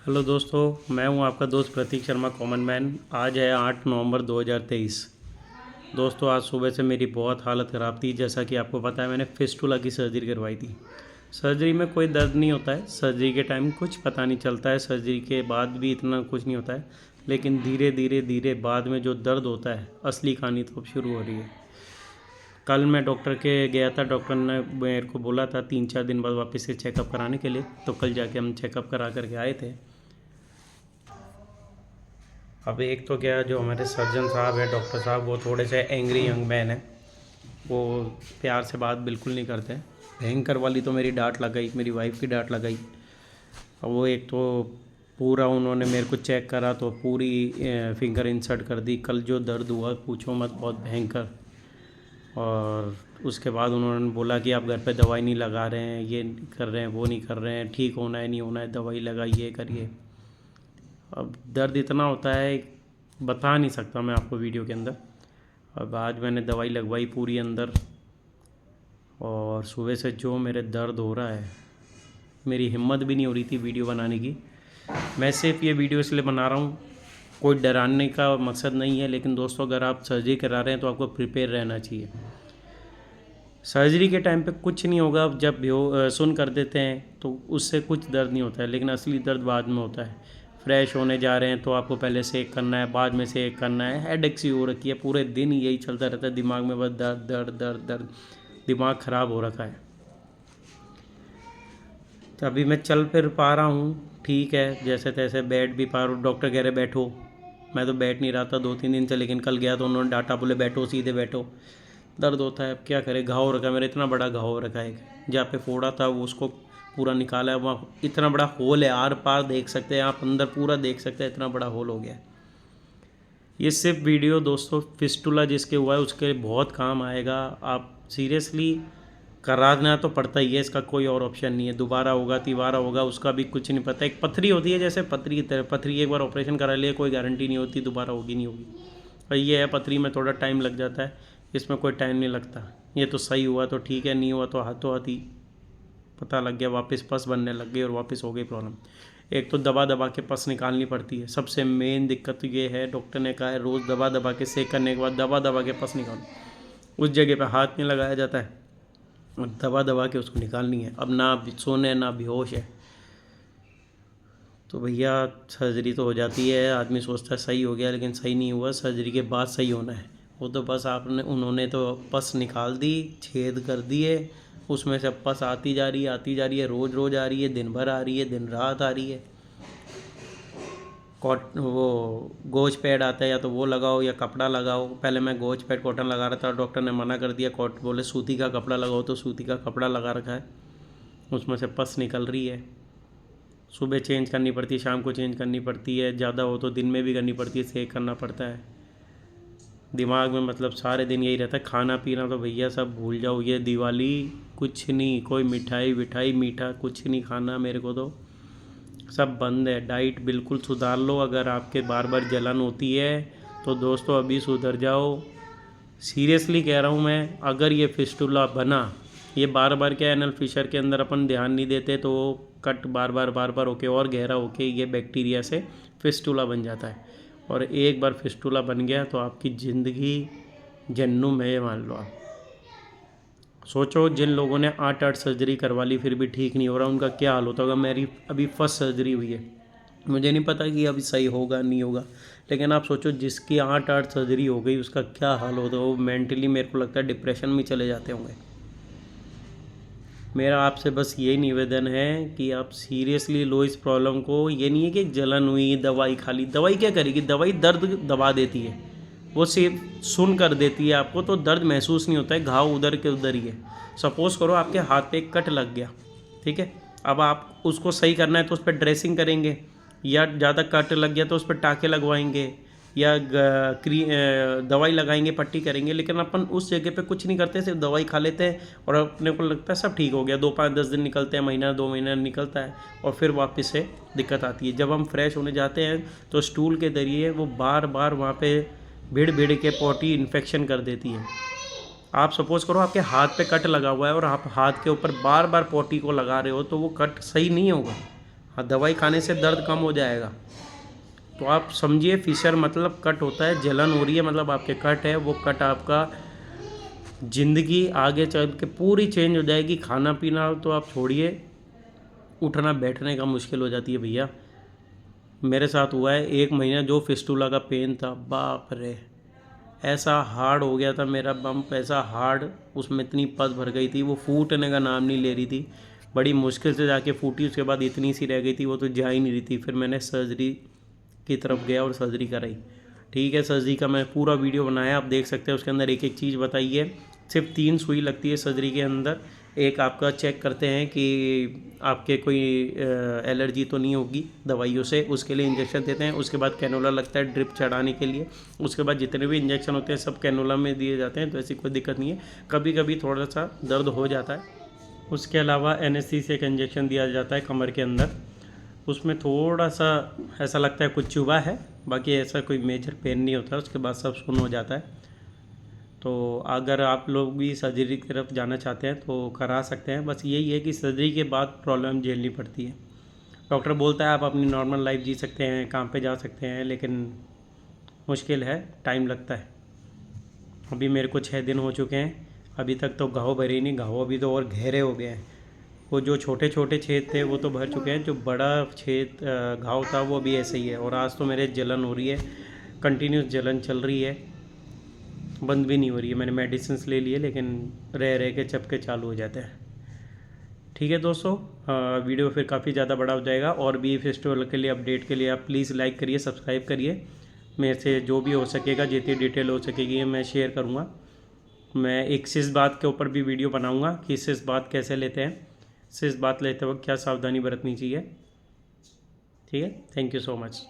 Hello दोस्तों, मैं हूं आपका दोस्त प्रतीक शर्मा कॉमन मैन। आज है 8 नवंबर 2023। दोस्तों, आज सुबह से मेरी बहुत हालत ख़राब थी। जैसा कि आपको पता है, मैंने फिस्टुला की सर्जरी करवाई थी। सर्जरी में कोई दर्द नहीं होता है, सर्जरी के टाइम कुछ पता नहीं चलता है, सर्जरी के बाद भी इतना कुछ नहीं होता है। लेकिन धीरे धीरे धीरे बाद में जो दर्द होता है, असली कहानी तो अब शुरू हो रही है। कल मैं डॉक्टर के गया था, डॉक्टर ने मेरे को बोला था 3-4 दिन बाद वापस से चेकअप कराने के लिए। तो कल जाके हम चेकअप करा करके आए थे। अब एक तो क्या, जो हमारे सर्जन साहब हैं, डॉक्टर साहब, वो थोड़े से एंग्री यंग मैन हैं। वो प्यार से बात बिल्कुल नहीं करते। भयंकर वाली तो मेरी डांट लगाई, मेरी वाइफ की डांट लगाई। अब वो एक तो पूरा उन्होंने मेरे को चेक करा तो पूरी फिंगर इंसर्ट कर दी। कल जो दर्द हुआ पूछो मत, बहुत भयंकर। और उसके बाद उन्होंने बोला कि आप घर पे दवाई नहीं लगा रहे हैं, ये नहीं कर रहे हैं, वो नहीं कर रहे हैं, ठीक होना है नहीं होना है, दवाई लगाइए करिए। अब दर्द इतना होता है, बता नहीं सकता मैं आपको वीडियो के अंदर। अब आज मैंने दवाई लगवाई पूरी अंदर, और सुबह से जो मेरे दर्द हो रहा है, मेरी हिम्मत भी नहीं हो रही थी वीडियो बनाने की। मैं सिर्फ ये वीडियो इसलिए बना रहा हूँ, कोई डराने का मकसद नहीं है। लेकिन दोस्तों, अगर आप सर्जरी करा रहे हैं तो आपको प्रिपेयर रहना चाहिए। सर्जरी के टाइम पे कुछ नहीं होगा। जब सुन कर देते हैं तो उससे कुछ दर्द नहीं होता है, लेकिन असली दर्द बाद में होता है। फ्रेश होने जा रहे हैं तो आपको पहले सेक करना है, बाद में सेक करना है। हेडेक सी हो रखी है, पूरे दिन यही चलता रहता है दिमाग में, बस दर्द दर्द दर्द दर्द। दिमाग ख़राब हो रखा है। तो अभी मैं चल फिर पा रहा हूँ, ठीक है, जैसे तैसे बैठ भी पा रहा हूँ। डॉक्टर कह रहे बैठो, मैं तो बैठ नहीं रहा था 2-3 दिन से, लेकिन कल गया तो उन्होंने डांटा, बोले बैठो, सीधे बैठो। दर्द होता है, अब क्या करे। घाव हो रखा है मेरा, इतना बड़ा घाव हो रखा है। एक जहाँ पे फोड़ा था वो उसको पूरा निकाला है। वहाँ इतना बड़ा होल है, आर पार देख सकते हैं आप, अंदर पूरा देख सकते हैं, इतना बड़ा होल हो गया है। ये सिर्फ वीडियो दोस्तों फिस्टुला जिसके हुआ है उसके लिए बहुत काम आएगा। आप सीरियसली कराना तो पड़ता ही है, इसका कोई और ऑप्शन नहीं है। दोबारा होगा तिबारा होगा उसका भी कुछ नहीं पता। एक पथरी होती है, जैसे पथरी की तरह। पथरी एक बार ऑपरेशन करा लिए, कोई गारंटी नहीं होती दोबारा होगी नहीं होगी। और ये है, पथरी में थोड़ा टाइम लग जाता है, इसमें कोई टाइम नहीं लगता। ये तो सही हुआ तो ठीक है, नहीं हुआ तो हाथों हाथ ही पता लग गया, वापस पस बनने लग गई और वापस हो गई प्रॉब्लम। एक तो दबा दबा के पस निकालनी पड़ती है, सबसे मेन दिक्कत तो ये है। डॉक्टर ने कहा है रोज़ दबा दबा के सेक करने के बाद दबा दबा के पस निकालो। उस जगह पे हाथ नहीं लगाया जाता है और दबा दबा के उसको निकालनी है। अब ना सोने ना बेहोश है, तो भैया सर्जरी तो हो जाती है। आदमी सोचता है सही हो गया, लेकिन सही नहीं हुआ। सर्जरी के बाद सही होना है। वो तो बस उन्होंने तो पस निकाल दी, छेद कर दिए, उसमें से पस आती जा रही है, आती जा रही है, रोज़ रोज़ आ रही है, दिन भर आ रही है, दिन रात आ रही है। वो गोज पैड आता है, या तो वो लगाओ या कपड़ा लगाओ। पहले मैं गोज पैड कॉटन लगा रहा था, डॉक्टर ने मना कर दिया। बोले सूती का कपड़ा लगाओ, तो सूती का कपड़ा लगा रखा है, उसमें से पस निकल रही है। सुबह चेंज करनी पड़ती है, शाम को चेंज करनी पड़ती है, ज़्यादा हो तो दिन में भी करनी पड़ती है, सेक करना पड़ता है। दिमाग में मतलब सारे दिन यही रहता है। खाना पीना तो भैया सब भूल जाओ, ये दिवाली कुछ नहीं, कोई मिठाई विठाई मीठा कुछ नहीं खाना मेरे को, तो सब बंद है। डाइट बिल्कुल सुधार लो। अगर आपके बार बार जलन होती है तो दोस्तों अभी सुधर जाओ। सीरियसली कह रहा हूँ मैं। अगर ये फिस्टुला बना, ये बार बार क्या, एनल फिशर के अंदर अपन ध्यान नहीं देते तो कट बार बार होके और गहरा होके ये बैक्टीरिया से फिस्टुला बन जाता है। और एक बार फिस्टुला बन गया तो आपकी ज़िंदगी जन्नू में, मान लो आप। सोचो, जिन लोगों ने 8-8 सर्जरी करवा ली फिर भी ठीक नहीं हो रहा, उनका क्या हाल होता होगा। मेरी अभी फर्स्ट सर्जरी हुई है, मुझे नहीं पता कि अभी सही होगा नहीं होगा, लेकिन आप सोचो जिसकी 8-8 सर्जरी हो गई उसका क्या हाल होता है। वो मेंटली मेरे को लगता है डिप्रेशन में चले जाते होंगे। मेरा आपसे बस यही निवेदन है कि आप सीरियसली लो इस प्रॉब्लम को। ये नहीं है कि जलन हुई दवाई खा ली, दवाई क्या करेगी, दवाई दर्द दबा देती है, वो सिर्फ सुन कर देती है आपको, तो दर्द महसूस नहीं होता है। घाव उधर के उधर ही है। सपोज़ करो आपके हाथ पे एक कट लग गया, ठीक है, अब आप उसको सही करना है तो उस पर ड्रेसिंग करेंगे, या ज़्यादा कट लग गया तो उस पर टाँके लगवाएंगे, या दवाई लगाएंगे, पट्टी करेंगे। लेकिन अपन उस जगह पे कुछ नहीं करते, सिर्फ दवाई खा लेते हैं और अपने को लगता है सब ठीक हो गया। 2-5-10 दिन निकलते हैं, महीना 2 महीना निकलता है और फिर वापस से दिक्कत आती है। जब हम फ्रेश होने जाते हैं तो स्टूल के जरिए वो बार बार वहाँ पे भिड़ भिड़ के पॉटी इन्फेक्शन कर देती है। आप सपोज़ करो आपके हाथ पे कट लगा हुआ है और आप हाथ के ऊपर बार बार पॉटी को लगा रहे हो, तो वो कट सही नहीं होगा। हाँ, दवाई खाने से दर्द कम हो जाएगा। तो आप समझिए, फिशर मतलब कट होता है, जलन हो रही है मतलब आपके कट है, वो कट आपका ज़िंदगी आगे चल के पूरी चेंज हो जाएगी। खाना पीना तो आप छोड़िए, उठना बैठने का मुश्किल हो जाती है भैया। मेरे साथ हुआ है 1 महीना, जो फिस्टूला का पेन था, बाप रे, ऐसा हार्ड हो गया था मेरा बम्प, ऐसा हार्ड, उसमें इतनी पस भर गई थी, वो फूटने का नाम नहीं ले रही थी। बड़ी मुश्किल से जाके फूटी, उसके बाद इतनी सी रह गई थी, वो तो जा ही नहीं रही थी। फिर मैंने सर्जरी की तरफ गया और सर्जरी कराई। ठीक है, सर्जरी का मैं पूरा वीडियो बनाया, आप देख सकते हैं। उसके अंदर एक एक चीज़ बताई है। सिर्फ 3 सुई लगती है सर्जरी के अंदर। एक आपका चेक करते हैं कि आपके कोई एलर्जी तो नहीं होगी दवाइयों से, उसके लिए इंजेक्शन देते हैं। उसके बाद कैनोला लगता है ड्रिप चढ़ाने के लिए। उसके बाद जितने भी इंजेक्शन होते हैं सब कैनोला में दिए जाते हैं, तो ऐसी कोई दिक्कत नहीं है। कभी कभी थोड़ा सा दर्द हो जाता है। उसके अलावा एनेस्थीसिया का इंजेक्शन दिया जाता है कमर के अंदर। उसमें थोड़ा सा ऐसा लगता है कुछ चुभा है, बाकी ऐसा कोई मेजर पेन नहीं होता। उसके बाद सब सुन हो जाता है। तो अगर आप लोग भी सर्जरी की तरफ जाना चाहते हैं तो करा सकते हैं। बस यही है कि सर्जरी के बाद प्रॉब्लम झेलनी पड़ती है। डॉक्टर बोलता है आप अपनी नॉर्मल लाइफ जी सकते हैं, काम पे जा सकते हैं, लेकिन मुश्किल है, टाइम लगता है। अभी मेरे को 6 दिन हो चुके हैं, अभी तक तो घाव भरे नहीं, घाव अभी तो और गहरे हो गए हैं। वो जो छोटे छोटे छेद थे वो तो भर चुके हैं, जो बड़ा छेद घाव था वो भी ऐसे ही है। और आज तो मेरे जलन हो रही है, कंटिन्यूस जलन चल रही है, बंद भी नहीं हो रही है। मैंने मेडिसिन ले लिए लेकिन रह रह के चपके चालू हो जाते हैं। ठीक है दोस्तों, वीडियो फिर काफ़ी ज़्यादा बड़ा हो जाएगा। और भी फेस्टिवल के लिए अपडेट के लिए आप प्लीज़ लाइक करिए, सब्सक्राइब करिए। मेरे से जो भी हो सकेगा, जितनी डिटेल हो सकेगी मैं शेयर करूँगा। मैं एक सिस बात के ऊपर भी वीडियो बनाऊँगा कि सिस बात कैसे लेते हैं, सिस बात लेते वक्त क्या सावधानी बरतनी चाहिए। ठीक है, थैंक यू सो मच।